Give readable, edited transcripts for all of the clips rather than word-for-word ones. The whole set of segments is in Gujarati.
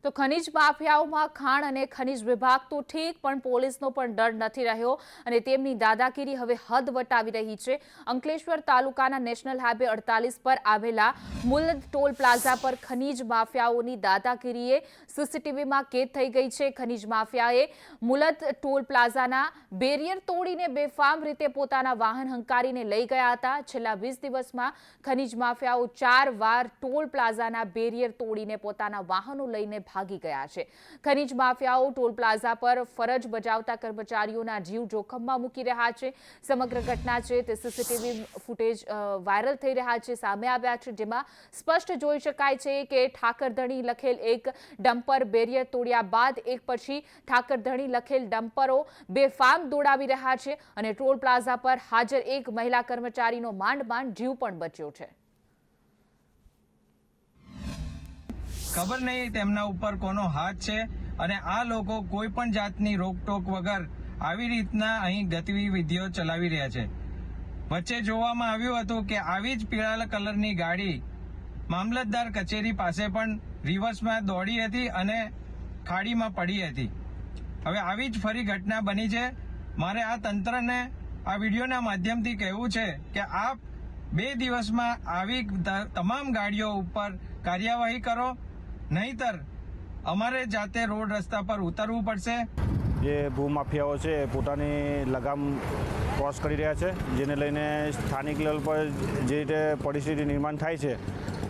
તો ખનીજ માફિયાઓમાં ખાણ અને ખનીજ વિભાગ તો ઠીક પણ પોલીસનો પણ ડર નથી રહ્યો અને તેમની દાદાગીરી હવે હદ વટાવી રહી છે। અંકલેશ્વર તાલુકાના નેશનલ હાઈવે 48 પર આવેલા મુલદ ટોલ પ્લાઝા પર ખનીજ માફિયાઓની દાદાગીરીએ સીસીટીવીમાં કેદ થઈ ગઈ છે। ખનીજ માફિયાએ મુલદ ટોલ પ્લાઝાના બેરિયર તોડીને બેફામ રીતે પોતાના વાહન હંકારીને લઈ ગયા હતા। છેલ્લા 20 દિવસમાં ખનીજ માફિયાઓ 4 વાર ટોલ પ્લાઝાના બેરિયર તોડીને પોતાના વાહનો લઈને ભાગી ગયા છે। ખનીજ માફિયાઓ ટોલ પ્લાઝા પર ફરજ બજાવતા કર્મચારીઓના જીવ જોખમમાં મૂકી રહ્યા છે। સમગ્ર ઘટના છે તે સીસીટીવી ફૂટેજ વાયરલ થઈ રહ્યા છે, સામે આવ્યા છે, જેમાં સ્પષ્ટ જોઈ શકાય છે કે ઠાકરધણી લખેલ એક ડમ્પર બેરિયર તોડ્યા બાદ એક પછી ઠાકરધણી લખેલ ડમ્પરો બેફામ દોડાવી રહ્યા છે અને ટોલ પ્લાઝા પર હાજર એક મહિલા કર્મચારીનો માંડ જીવ પણ બચ્યો છે। ખબર નહીં તેમના ઉપર કોનો હાથ છે અને આ લોકો કોઈ પણ જાતની રોકટોક વગર આવી રીતના અહીં ગતિવિધિઓ ચલાવી રહ્યા છે। વચ્ચે જોવામાં આવ્યું હતું કે આવી જ પીળા કલરની ગાડી મામલતદાર કચેરી પાસે પણ રિવર્સમાં દોડી હતી અને ખાડીમાં પડી હતી। હવે આવી જ ફરી ઘટના બની છે। મારે આ તંત્રને આ વિડીયોના માધ્યમથી કહેવું છે કે આપ 2 દિવસમાં આવી તમામ ગાડીઓ ઉપર કાર્યવાહી કરો, નહીતર અમારે જાતે રોડ રસ્તા પર ઉતરવું પડશે। જે ભૂમાફિયાઓ છે પોતાની લગામ ક્રોસ કરી રહ્યા છે, જેને લઈને સ્થાનિક લેવલ પર જે રીતે પરિસ્થિતિ નિર્માણ થાય છે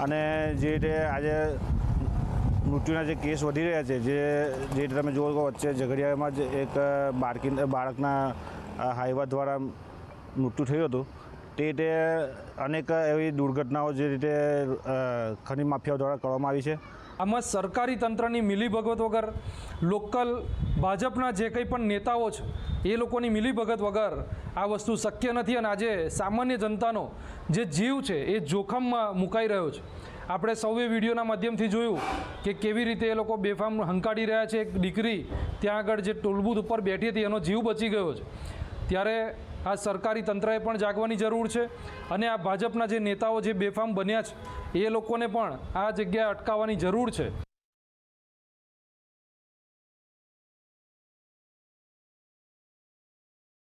અને જે રીતે આજે મૃત્યુના જે કેસ વધી રહ્યા છે, જે રીતે તમે જુઓ કે વચ્ચે ઝઘડિયામાં જ એક બાળકના હાઈવા દ્વારા મૃત્યુ થયું હતું, તે રીતે અનેક એવી દુર્ઘટનાઓ જે રીતે ખનીજ માફિયાઓ દ્વારા કરવામાં આવી છે। આમાં સરકારી તંત્રની મિલીભગત વગર, લોકલ ભાજપના જે કંઈ પણ નેતાઓ છે એ લોકોની મિલીભગત વગર આ વસ્તુ શક્ય નથી અને આજે સામાન્ય જનતાનો જે જીવ છે એ જોખમમાં મુકાઈ રહ્યો છે। આપણે સૌએ વિડીયોના માધ્યમથી જોયું કે કેવી રીતે એ લોકો બેફામ હંકારી રહ્યા છે। એક દીકરી ત્યાં આગળ જે ટોલબૂથ ઉપર બેઠી હતી એનો જીવ બચી ગયો છે। ત્યારે આ સરકારી તંત્રએ પણ જાગવાની જરૂર છે અને આ ભાજપના જે નેતાઓ જે બેફામ બન્યા છે એ લોકોને પણ આ જગ્યાએ અટકાવવાની જરૂર છે।